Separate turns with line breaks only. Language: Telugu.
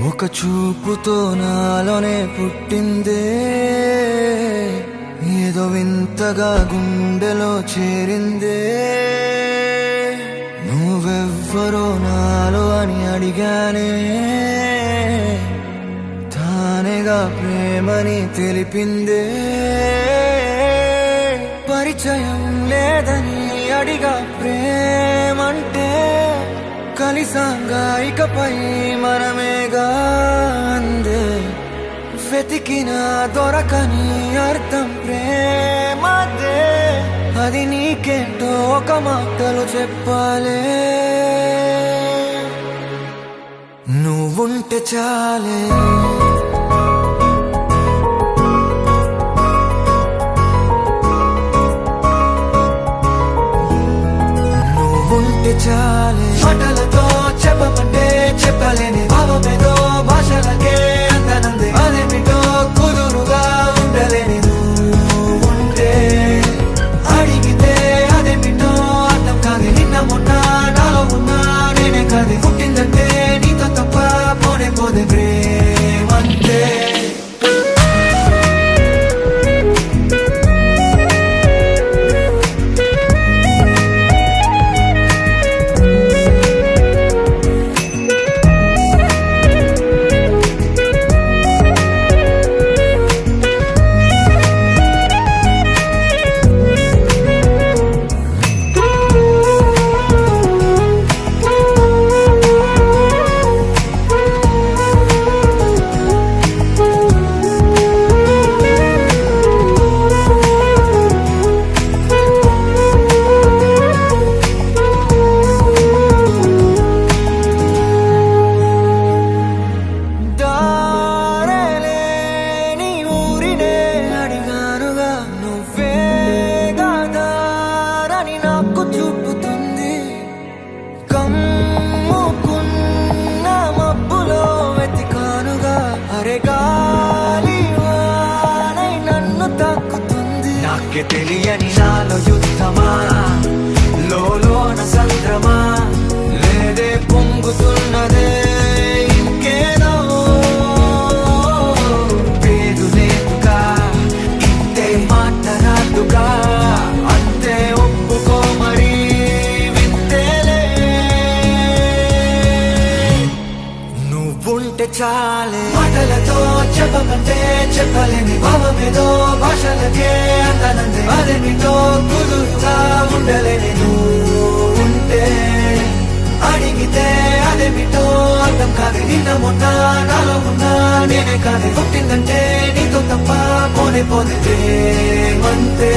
ఒక చూపుతో నాలోనే పుట్టిందే, ఏదో వింతగా గుండెలో చేరిందే. నువ్వెవ్వరో నాలో అని అడిగానే, తానేగా ప్రేమని తెలిపిందే. పరిచయం లేదని అడిగా ప్రేమంటే, కలిసాంగా ఇకపై మనమేగా అందే. వెతికినా దొరకని అర్థం ప్రేమదే, అది నీకేంటో ఒక మాటలో చెప్పాలే. నువ్వుంటే చాలే, నువ్వుంటే చాలే. మాటలతో చెప్పమంటే చెప్పలేని భావమేదో భాషలకే అందనందే. అదేమిటో కుదురుగా ఉండలేని నువ్వుంటే, అడిగితే అదేమిటో అర్థం కాదు. నిన్న మొన్న నాలో ఉన్నా నేనే కాదు. పుట్టిందంటే నీతో తప్ప పోనే పోదే ప్రేమంతే. నాకే తెలియని నాలో యుద్ధమా, లోన సంద్రమా, లేదే పొంగుతున్నదే ఇంకేదో. పేరు లేదుగా ఇంతే మాటరాదుగా, అంతే ఒప్పుకో మరి వింతేలే. నువ్వుంటే చాలే, మాటలతో చెప్పమంటే చెప్పలేని భావమేదో భాషలకే అందనందే. అదేమిటో కుదురుగా ఉండలేని నువ్వుంటే, అడిగితే అదేమిటో అర్థం కాదు. నిన్న మొన్న నాలో ఉన్నా నేనే కాదు. పుట్టిందంటే నీతో తప్ప పోనే పోదే ప్రేమంతే.